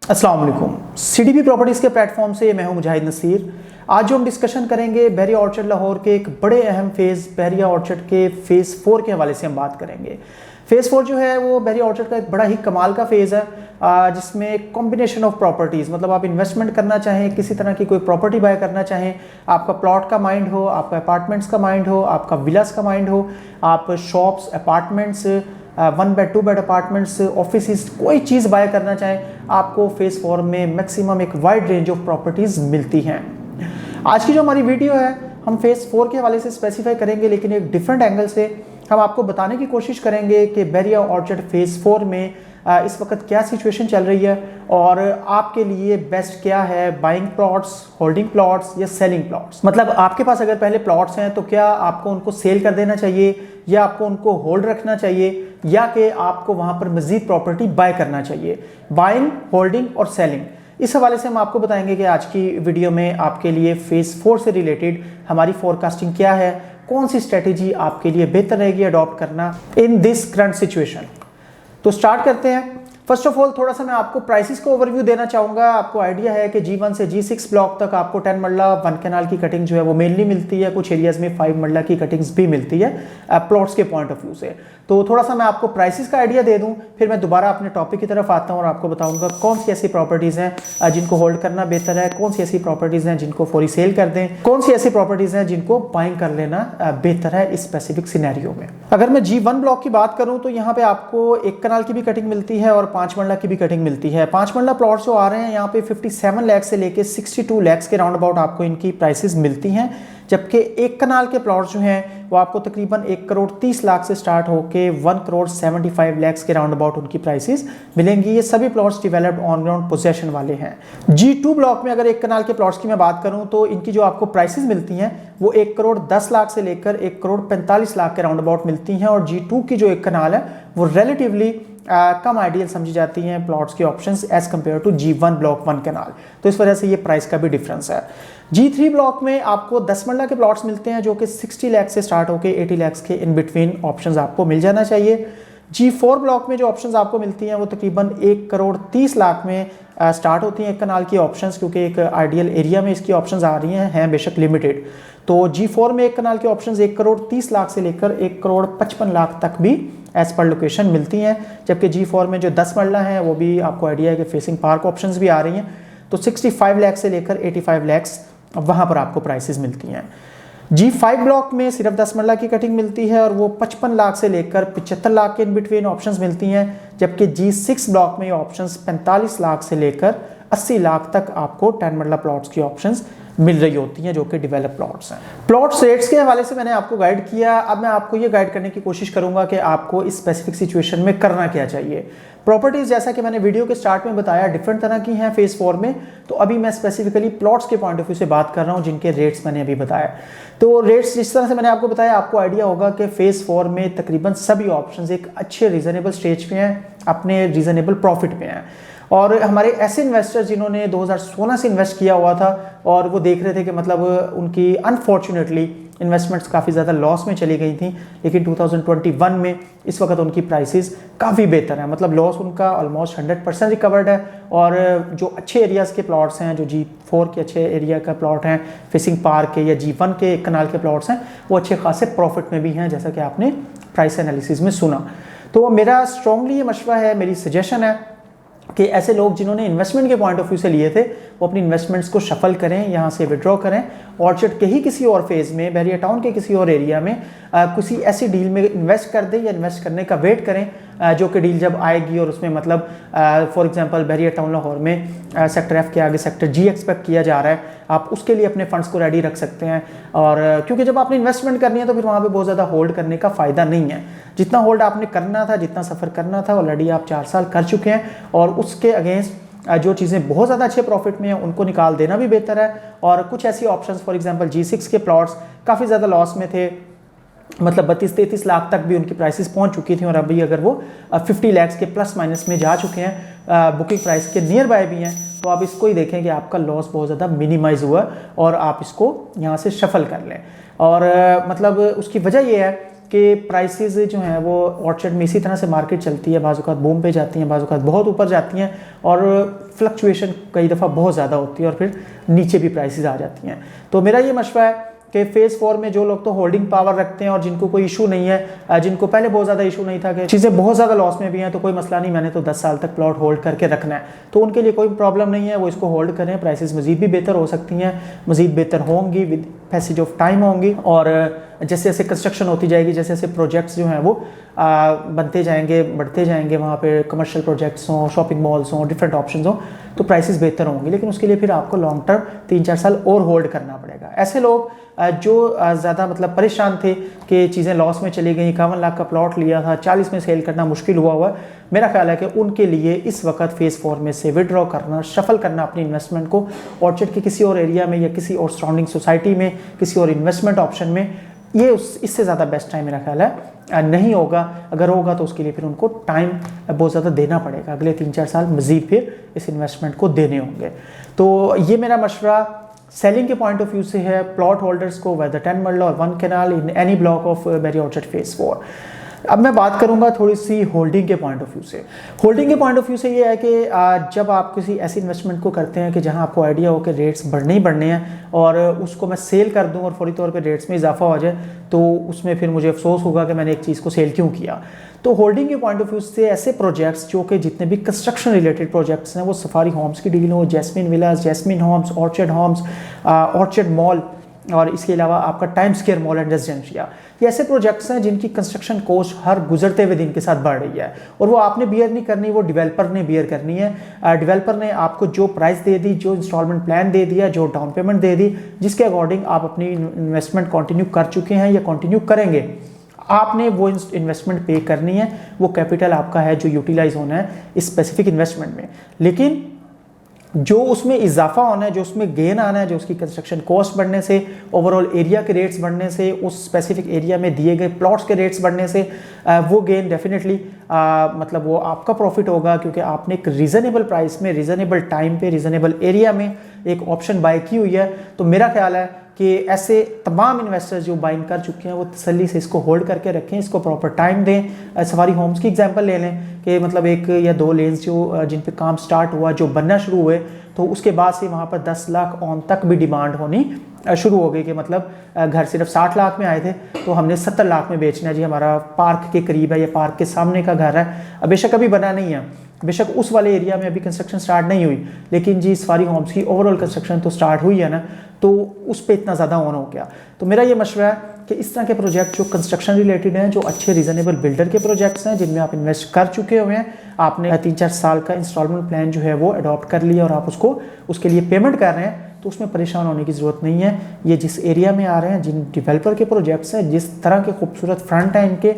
अस्सलाम वालेकुम। CDP properties के प्लेटफॉर्म से मैं हूं मुजाहिद नसीर। आज जो हम डिस्कशन करेंगे बहरिया ऑर्चर्ड लाहौर के एक बड़े अहम फेज़ बहरिया ऑर्चर्ड के फ़ेज़ 4 के हवाले से हम बात करेंगे। फ़ेज़ 4 जो है वो बहरिया ऑर्चर्ड का एक बड़ा ही कमाल का फ़ेज़ है, जिसमें कॉम्बिनेशन ऑफ प्रॉपर्टीज़, मतलब आप इन्वेस्टमेंट करना चाहें, किसी तरह की कोई प्रॉपर्टी बाय करना चाहें, आपका प्लॉट का माइंड हो, आपका अपार्टमेंट्स का माइंड हो, आपका विलास का माइंड हो, आप shops, apartments, 1 bed 2 bed apartments, office, कोई चीज़ बाय करना चाहें, आपको फ़ेज़ 4 में मैक्सिमम एक वाइड रेंज ऑफ प्रॉपर्टीज़ मिलती हैं। आज की जो हमारी वीडियो है हम फ़ेज़ 4 के हवाले से स्पेसिफाई करेंगे, लेकिन एक डिफरेंट एंगल से हम आपको बताने की कोशिश करेंगे कि बहरिया ऑर्चर्ड फ़ेज़ 4 में इस वक्त क्या सिचुएशन चल रही है और आपके लिए बेस्ट क्या है, बाइंग प्लॉट्स, होल्डिंग प्लॉट्स या सेलिंग प्लॉट्स। मतलब आपके पास अगर पहले प्लॉट्स हैं तो क्या आपको उनको सेल कर देना चाहिए या आपको उनको होल्ड रखना चाहिए या कि आपको वहां पर मजीद प्रॉपर्टी बाय करना चाहिए। बाइंग, होल्डिंग और सेलिंग, इस हवाले से हम आपको बताएंगे कि आज की वीडियो में आपके लिए फ़ेज़ 4 से रिलेटेड हमारी फोरकास्टिंग क्या है, कौन सी स्ट्रेटेजी आपके लिए बेहतर रहेगी अडॉप्ट करना इन दिस करंट सिचुएशन। तो स्टार्ट करते हैं। फर्स्ट ऑफ ऑल थोड़ा सा मैं आपको प्राइसेस को ओवरव्यू देना चाहूँगा। आपको आइडिया है कि G1 से G6 ब्लॉक तक आपको 10 मरला 1 कैनाल की कटिंग जो है वो मेनली मिलती है, कुछ एरियाज में 5 मरला की कटिंग्स भी मिलती है प्लॉट्स के पॉइंट ऑफ व्यू से। तो थोड़ा सा मैं आपको प्राइसेस का आइडिया दे दूं, फिर मैं दोबारा अपने टॉपिक की तरफ आता हूं और आपको बताऊंगा कौन सी ऐसी प्रॉपर्टीज़ हैं जिनको होल्ड करना बेहतर है, कौन सी ऐसी प्रॉपर्टीज़ हैं जिनको फौरी सेल कर दें, कौन सी ऐसी प्रॉपर्टीज़ हैं जिनको बाइंग कर लेना बेहतर है इस स्पेसिफिक सिनेरियो में। अगर मैं G1 ब्लॉक की बात करूं तो यहाँ पे आपको 1 कनाल की भी कटिंग मिलती है और 5 मरला की भी कटिंग मिलती है। 5 मरला प्लॉट जो आ रहे हैं यहाँ पे 57 लाख से लेके 62 लाख के राउंड अबाउट आपको इनकी प्राइसेस मिलती हैं, जबकि 1 कनाल के प्लॉट जो हैं वो आपको तकरीबन 1 करोड़ 30 लाख से स्टार्ट होके 1 करोड़ 75 लाख के राउंड अबाउट उनकी प्राइसेस मिलेंगी। ये सभी plots developed on ground possession वाले हैं। G2 ब्लॉक में अगर 1 कनाल के प्लॉट्स की मैं बात करूं तो इनकी जो आपको प्राइसेस मिलती हैं वो 1 करोड़ 10 लाख से लेकर 1 करोड़ 45 लाख के राउंड अबाउट मिलती हैं, और G2 की जो 1 कनाल है वो रिलेटिवली कम आइडियल समझी जाती हैं प्लॉट्स के options as compared to G1 block 1 kanal. तो इस वजह से ये प्राइस का भी डिफरेंस है। G3 ब्लॉक में आपको 10 मरला के प्लॉट्स मिलते हैं जो कि 60 लाख से स्टार्ट होकर 80 लाख के इन बिटवीन ऑप्शंस आपको मिल जाना चाहिए। G4 ब्लॉक में जो ऑप्शंस आपको मिलती हैं वो तकरीबन 1 करोड़ 30 लाख में स्टार्ट होती हैं 1 कनाल की ऑप्शंस, क्योंकि एक आइडियल एरिया में इसकी ऑप्शंस आ रही हैं बेशक लिमिटेड। तो G4 में 1 कनाल की ऑप्शंस 1 करोड़ 30 लाख से लेकर 1 करोड़ 55 लाख तक भी एज पर लोकेशन मिलती हैं, जबकि G4 में जो 10 मरला हैं वो भी आपको आइडिया है कि फेसिंग पार्क ऑप्शंस भी आ रही हैं। तो 65 लाख से लेकर 85 लाख वहाँ पर आपको प्राइसेस मिलती हैं। G5 ब्लॉक में सिर्फ 10 मरला की कटिंग मिलती है और वो 55 लाख से लेकर 75 लाख के इन बिटवीन ऑप्शंस मिलती हैं, जबकि G6 ब्लॉक में ये ऑप्शंस 45 लाख से लेकर 80 लाख तक आपको 10 मरला प्लॉट्स की ऑप्शंस मिल रही होती हैं जो कि डेवलप प्लॉट्स हैं। प्लॉट्स रेट्स के हवाले से मैंने आपको गाइड किया, अब मैं आपको ये गाइड करने की कोशिश करूंगा कि आपको इस स्पेसिफिक सिचुएशन में करना क्या चाहिए। प्रॉपर्टीज़ जैसा कि मैंने वीडियो के स्टार्ट में बताया डिफरेंट तरह की हैं फ़ेज़ 4 में, तो अभी मैं स्पेसिफिकली प्लॉट्स के पॉइंट ऑफ व्यू से बात कर रहा हूँ जिनके रेट्स मैंने अभी बताया। तो रेट्स जिस तरह से मैंने आपको बताया, आपको आइडिया होगा कि फ़ेज़ 4 में तकरीबन सभी ऑप्शंस एक अच्छे रीज़नेबल स्टेज पे हैं, अपने रीज़नेबल प्रॉफिट पे हैं। और हमारे ऐसे इन्वेस्टर्स जिन्होंने 2016 से इन्वेस्ट किया हुआ था और वो देख रहे थे कि मतलब उनकी अनफॉर्चुनेटली इन्वेस्टमेंट्स काफ़ी ज़्यादा लॉस में चली गई थी, लेकिन 2021 में इस वक्त उनकी प्राइसेस काफ़ी बेहतर है, मतलब लॉस उनका ऑलमोस्ट 100% रिकवर्ड है। और जो अच्छे एरियाज़ के प्लॉट्स हैं, जो G4 के अच्छे एरिया का प्लॉट हैं, फेसिंग पार्क के या G1 के 1 कनाल के प्लॉट्स हैं, वो अच्छे खासे प्रॉफिट में भी हैं, जैसा कि आपने प्राइस एनालिसिस में सुना। तो मेरा स्ट्रॉन्गली ये मशवरा है, मेरी सजेशन है कि ऐसे लोग जिन्होंने इन्वेस्टमेंट के पॉइंट ऑफ व्यू से लिए थे वो अपनी इन्वेस्टमेंट्स को शफल करें, यहाँ से विड्रॉ करें, ऑर्चर्ड के ही किसी और फेज़ में, बहरिया टाउन के किसी और एरिया में किसी ऐसी डील में इन्वेस्ट कर दें या इन्वेस्ट करने का वेट करें जो कि डील जब आएगी और उसमें मतलब for example Bahria town Lahore में सेक्टर F के आगे सेक्टर G एक्सपेक्ट किया जा रहा है, आप उसके लिए अपने फंड्स को रेडी रख सकते हैं। और क्योंकि जब आपने इन्वेस्टमेंट करनी है तो फिर वहाँ पे बहुत ज़्यादा होल्ड करने का फ़ायदा नहीं है। जितना होल्ड आपने करना था, जितना सफ़र करना था, ऑलरेडी आप 4 साल कर चुके हैं, और उसके अगेंस्ट जो चीज़ें बहुत ज़्यादा अच्छे प्रॉफिट में हैं उनको निकाल देना भी बेहतर है। और कुछ ऐसी ऑप्शंस फॉर एग्जांपल G6 के प्लॉट्स काफ़ी ज़्यादा लॉस में थे, मतलब 32-33 लाख तक भी उनकी प्राइसेस पहुंच चुकी थी, और अभी अगर वो 50 लाख के प्लस माइनस में जा चुके हैं, बुकिंग प्राइस के नियर बाय भी हैं, तो आप इसको ही देखें कि आपका लॉस बहुत ज़्यादा मिनिमाइज हुआ और आप इसको यहाँ से शफल कर लें। और मतलब उसकी वजह ये है कि प्राइसेस जो हैं वो ऑर्चर्ड में इसी तरह से मार्केट चलती है, बाज़-औक़ात बूम पे जाती हैं, बाज़-औक़ात बहुत ऊपर जाती हैं और फ्लक्चुएशन कई दफ़ा बहुत ज़्यादा होती है और फिर नीचे भी प्राइसेस आ जाती हैं। तो मेरा ये मशवरा है कि फेज़ 4 में जो लोग तो होल्डिंग पावर रखते हैं और जिनको कोई इशू नहीं है, जिनको पहले बहुत ज़्यादा इशू नहीं था कि चीज़ें बहुत ज़्यादा लॉस में भी हैं तो कोई मसला नहीं, मैंने तो 10 साल तक प्लॉट होल्ड करके रखना है, तो उनके लिए कोई प्रॉब्लम नहीं है, वो इसको होल्ड करें। प्राइसेस मज़ीद भी बेहतर हो सकती हैं, मज़ीद बेहतर होंगी, विद पैसेज ऑफ टाइम होंगी और जैसे जैसे कंस्ट्रक्शन होती जाएगी, जैसे जैसे प्रोजेक्ट्स जो हैं वो बनते जाएंगे, बढ़ते जाएंगे, वहाँ पे कमर्शियल प्रोजेक्ट्स हों, शॉपिंग मॉल्स हों, डिफरेंट ऑप्शंस हों, तो प्राइसेस बेहतर होंगे। लेकिन उसके लिए फिर आपको लॉन्ग टर्म 3-4 साल और होल्ड करना पड़ेगा। ऐसे लोग जो ज़्यादा मतलब परेशान थे कि चीज़ें लॉस में चली गई, 51 लाख का प्लॉट लिया था, 40 में सेल करना मुश्किल हुआ है, मेरा ख्याल है कि उनके लिए इस वक्त फेज़ 4 में से विड्रॉ करना, शफल करना अपनी इन्वेस्टमेंट को ऑर्चर्ड के किसी और एरिया में या किसी और सराउंडिंग सोसाइटी में, किसी और इन्वेस्टमेंट ऑप्शन में, ये इससे ज़्यादा बेस्ट टाइम मेरा ख्याल है नहीं होगा। अगर होगा तो उसके लिए फिर उनको टाइम बहुत ज़्यादा देना पड़ेगा, अगले 3-4 साल मज़ीद फिर इस इन्वेस्टमेंट को देने होंगे। तो ये मेरा मशवरा सेलिंग के पॉइंट ऑफ व्यू से है प्लॉट होल्डर्स को, वेदर 10 मरला और 1 kanal in any block of Berry Orchard phase 4। अब मैं बात करूंगा थोड़ी सी होल्डिंग के पॉइंट ऑफ व्यू से। होल्डिंग के पॉइंट ऑफ व्यू से ये है कि जब आप किसी ऐसी इन्वेस्टमेंट को करते हैं कि जहां आपको आइडिया हो कि रेट्स बढ़ने ही बढ़ने हैं और उसको मैं सेल कर दूं और फौरी तौर पे रेट्स में इजाफा हो जाए, तो उसमें फिर मुझे अफसोस होगा कि मैंने एक चीज़ को सेल क्यों किया। तो होल्डिंग के पॉइंट ऑफ व्यू से ऐसे प्रोजेक्ट्स जो कि जितने भी कंस्ट्रक्शन रिलेटेड प्रोजेक्ट्स हैं, वो सफारी होम्स की डील हो, Jasmine Villas, Jasmine Homes, Orchard Homes, Orchard Mall और इसके अलावा आपका Time Square Mall and Residentia, ये ऐसे प्रोजेक्ट्स हैं जिनकी कंस्ट्रक्शन कॉस्ट हर गुजरते हुए दिन के साथ बढ़ रही है और वो आपने बियर नहीं करनी, वो डेवलपर ने बियर करनी है। डेवलपर ने आपको जो प्राइस दे दी, जो इंस्टॉलमेंट प्लान दे दिया, जो डाउन पेमेंट दे दी, जिसके अकॉर्डिंग आप अपनी इन्वेस्टमेंट कंटिन्यू कर चुके हैं या कंटिन्यू करेंगे, आपने वो इन्वेस्टमेंट पे करनी है। वो कैपिटल आपका है जो यूटिलाइज होना है इस स्पेसिफिक इन्वेस्टमेंट में, लेकिन जो उसमें इजाफा होना है, जो उसमें गेन आना है, जो उसकी कंस्ट्रक्शन कॉस्ट बढ़ने से, ओवरऑल एरिया के रेट्स बढ़ने से, उस स्पेसिफिक एरिया में दिए गए प्लॉट्स के रेट्स बढ़ने से, वो गेन डेफिनेटली मतलब वो आपका प्रॉफिट होगा, क्योंकि आपने एक रीज़नेबल प्राइस में, रीज़नेबल टाइम पे, रीज़नेबल एरिया में एक ऑप्शन बाय की हुई है। तो मेरा ख्याल है कि ऐसे तमाम इन्वेस्टर्स जो बाइंग कर चुके हैं वो तसल्ली से इसको होल्ड करके रखें, इसको प्रॉपर टाइम दें। सफारी होम्स की एग्जांपल ले लें कि मतलब 1 या 2 लेन्स जो जिन पे काम स्टार्ट हुआ, जो बनना शुरू हुए, तो उसके बाद से वहाँ पर 10 लाख ऑन तक भी डिमांड होनी शुरू हो गई कि मतलब घर सिर्फ 60 लाख में आए थे तो हमने 70 लाख में बेचना है जी, हमारा पार्क के करीब है या पार्क के सामने का घर है। बेशक अभी बना नहीं है, बेशक उस वाले एरिया में अभी कंस्ट्रक्शन स्टार्ट नहीं हुई, लेकिन जी सफारी होम्स की ओवरऑल कंस्ट्रक्शन तो स्टार्ट हुई है ना, तो उस पर इतना ज़्यादा ऑन हो गया। तो मेरा ये मशवरा है कि इस तरह के प्रोजेक्ट जो कंस्ट्रक्शन रिलेटेड हैं, जो अच्छे रीजनेबल बिल्डर के प्रोजेक्ट्स हैं, जिनमें आप इन्वेस्ट कर चुके हुए हैं, आपने 3-4 साल का इंस्टॉलमेंट प्लान जो है वो अडॉप्ट कर लिया और आप उसको उसके लिए पेमेंट कर रहे हैं, तो उसमें परेशान होने की ज़रूरत नहीं है। ये जिस एरिया में आ रहे हैं, जिन डेवलपर के प्रोजेक्ट्स हैं, जिस तरह के खूबसूरत फ्रंट हैं इनके,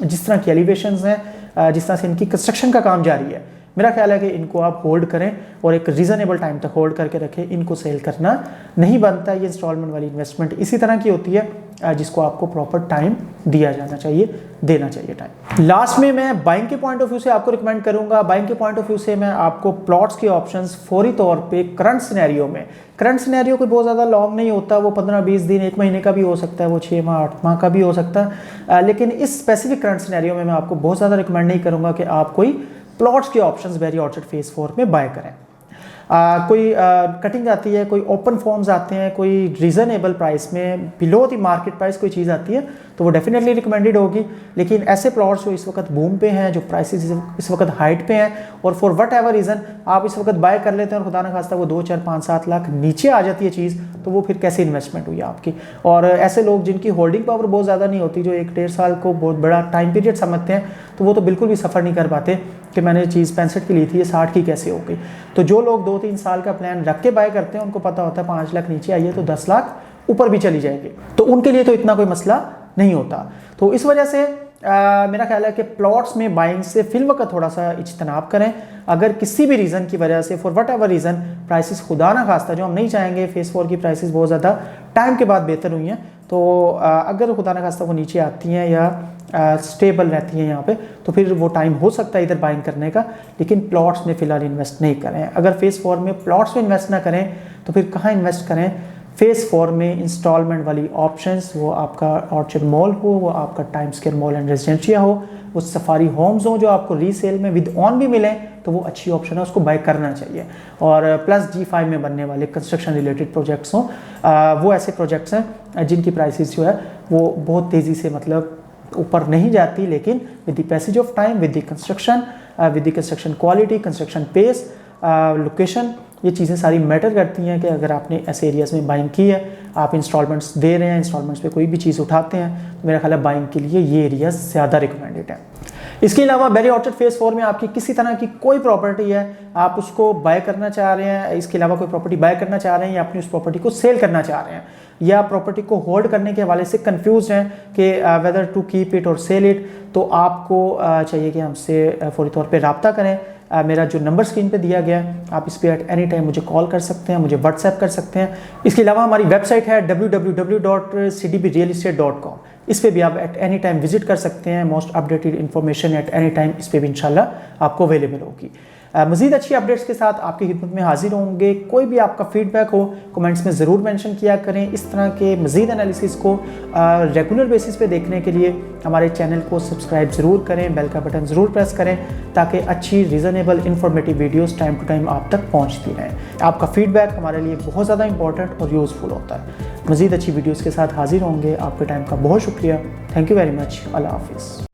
जिस तरह की एलिवेशंस हैं, जिस तरह से इनकी कंस्ट्रक्शन का काम जारी है, मेरा ख्याल है कि इनको आप होल्ड करें और एक रीज़नेबल टाइम तक होल्ड करके रखें। इनको सेल करना नहीं बनता। ये इंस्टॉलमेंट वाली इन्वेस्टमेंट इसी तरह की होती है जिसको आपको प्रॉपर टाइम दिया जाना चाहिए, देना चाहिए टाइम। लास्ट में मैं बाइंग के पॉइंट ऑफ व्यू से आपको रिकमेंड करूंगा। बाइंग के पॉइंट ऑफ व्यू से मैं आपको प्लॉट्स के ऑप्शंस फौरी तौर पे करंट सिनेरियो में, करंट सिनेरियो कोई बहुत ज़्यादा लॉन्ग नहीं होता, वो 15-20 दिन, 1 महीने का भी हो सकता है, वो 6 माह 8 माह का भी हो सकता है, लेकिन इस स्पेसिफिक करंट सिनेरियो में मैं आपको बहुत ज़्यादा रिकमेंड नहीं करूँगा कि आप कोई प्लॉट्स के ऑप्शंस बेरी ऑर्चर्ड फेज़ 4 में बाय करें। कोई कटिंग आती है, कोई ओपन फॉर्म्स आते हैं, कोई रीज़नेबल प्राइस में बिलो द मार्केट प्राइस कोई चीज़ आती है, तो वो डेफिनेटली रिकमेंडेड होगी। लेकिन ऐसे प्लॉट्स जो इस वक्त बूम पे हैं, जो प्राइसेस इस वक्त हाइट पे हैं और फॉर वट एवर रीज़न आप इस वक्त बाय कर लेते हैं और खुदा न खास्ता वो 2, 4, 5, 7 लाख नीचे आ जाती है चीज़, तो वो फिर कैसे इन्वेस्टमेंट हुई आपकी। और ऐसे लोग जिनकी होल्डिंग पावर बहुत ज़्यादा नहीं होती, जो 1-1.5 साल को बहुत बड़ा टाइम पीरियड समझते हैं, तो वो तो बिल्कुल भी सफ़र नहीं कर पाते कि मैंने चीज़ 65 की ली थी, ये 60 की कैसे हो गई। तो जो लोग 2-3 साल का प्लान रख के बाय करते हैं, उनको पता होता है 5 लाख नीचे आई है तो 10 लाख ऊपर भी चली जाएगी, तो उनके लिए तो इतना कोई मसला नहीं होता। तो इस वजह से मेरा ख्याल है कि प्लॉट्स में बाइंग से फिल वक्त थोड़ा सा इज्तनाब करें। अगर किसी भी रीज़न की वजह से, for what ever reason, prices खुदा ना खास्ता, जो हम नहीं चाहेंगे, फेज़ 4 की प्राइसेस बहुत ज़्यादा टाइम के बाद बेहतर हुई हैं, तो अगर खुदा ना खास्ता वो नीचे आती हैं या स्टेबल रहती हैं यहाँ पे, तो फिर वो टाइम हो सकता है इधर बाइंग करने का, लेकिन प्लॉट्स में फ़िलहाल इन्वेस्ट नहीं करें। अगर फेज़ 4 में प्लॉट्स में इन्वेस्ट ना करें तो फिर कहाँ इन्वेस्ट करें। फेज़ 4 में इंस्टॉलमेंट वाली ऑप्शंस, वो आपका ऑर्चर्ड मॉल हो, वो आपका Time Square Mall and residencia हो, वो सफारी होम्स हो जो आपको रीसेल में विद ऑन भी मिले, तो वो अच्छी ऑप्शन है, उसको बाय करना चाहिए। और प्लस G5 में बनने वाले कंस्ट्रक्शन रिलेटेड प्रोजेक्ट्स हों, वो ऐसे प्रोजेक्ट्स हैं जिनकी प्राइसेस जो है वो बहुत तेज़ी से मतलब ऊपर नहीं जाती, लेकिन with the passage of time, with the construction quality, construction pace, location, ये चीज़ें सारी मैटर करती हैं कि अगर आपने ऐसे एरियाज़ में बाइंग की है, आप इंस्टॉलमेंट्स दे रहे हैं, इंस्टॉलमेंट्स पे कोई भी चीज़ उठाते हैं, तो मेरा ख्याल है बाइंग के लिए ये एरियाज ज़्यादा रिकमेंडेड है। इसके अलावा बेरी ऑर्चर्ड फेज़ 4 में आपकी किसी तरह की कोई प्रॉपर्टी है, आप उसको बाय करना चाह रहे हैं, इसके अलावा कोई प्रॉपर्टी बाय करना चाह रहे हैं, या अपनी उस प्रॉपर्टी को सेल करना चाह रहे हैं, या प्रॉपर्टी को होल्ड करने के हवाले से कंफ्यूज हैं कि वेदर टू कीप इट और सेल इट, तो आपको चाहिए कि हमसे फौरी तौर पे रब्ता करें। मेरा जो नंबर स्क्रीन पे दिया गया है, आप इस पर एट एनी टाइम मुझे कॉल कर सकते हैं, मुझे व्हाट्सएप कर सकते हैं। इसके अलावा हमारी वेबसाइट है www.cdbrealestate.com, इस पर भी आप एट एनी टाइम विजिट कर सकते हैं। Most updated information at any time इस पर भी इंशाल्लाह आपको अवेलेबल होगी। मज़ीद अच्छी अपडेट्स के साथ आपकी खिदमत में हाजिर होंगे। कोई भी आपका फीडबैक हो कमेंट्स में ज़रूर मेंशन किया करें। इस तरह के मज़ीद एनालिसिस को रेगुलर बेसिस पे देखने के लिए हमारे चैनल को सब्सक्राइब ज़रूर करें, बेल का बटन ज़रूर प्रेस करें, ताकि अच्छी reasonable informative videos time to time आप तक पहुँचती रहें। आपका फीडबैक हमारे लिए बहुत ज़्यादा इंपॉर्टेंट और यूज़फुल होता है। मज़ीद अच्छी वीडियोज़ के साथ हाजिर होंगे। आपके टाइम का बहुत शुक्रिया। Thank you very much. अल्लाह हाफिज़।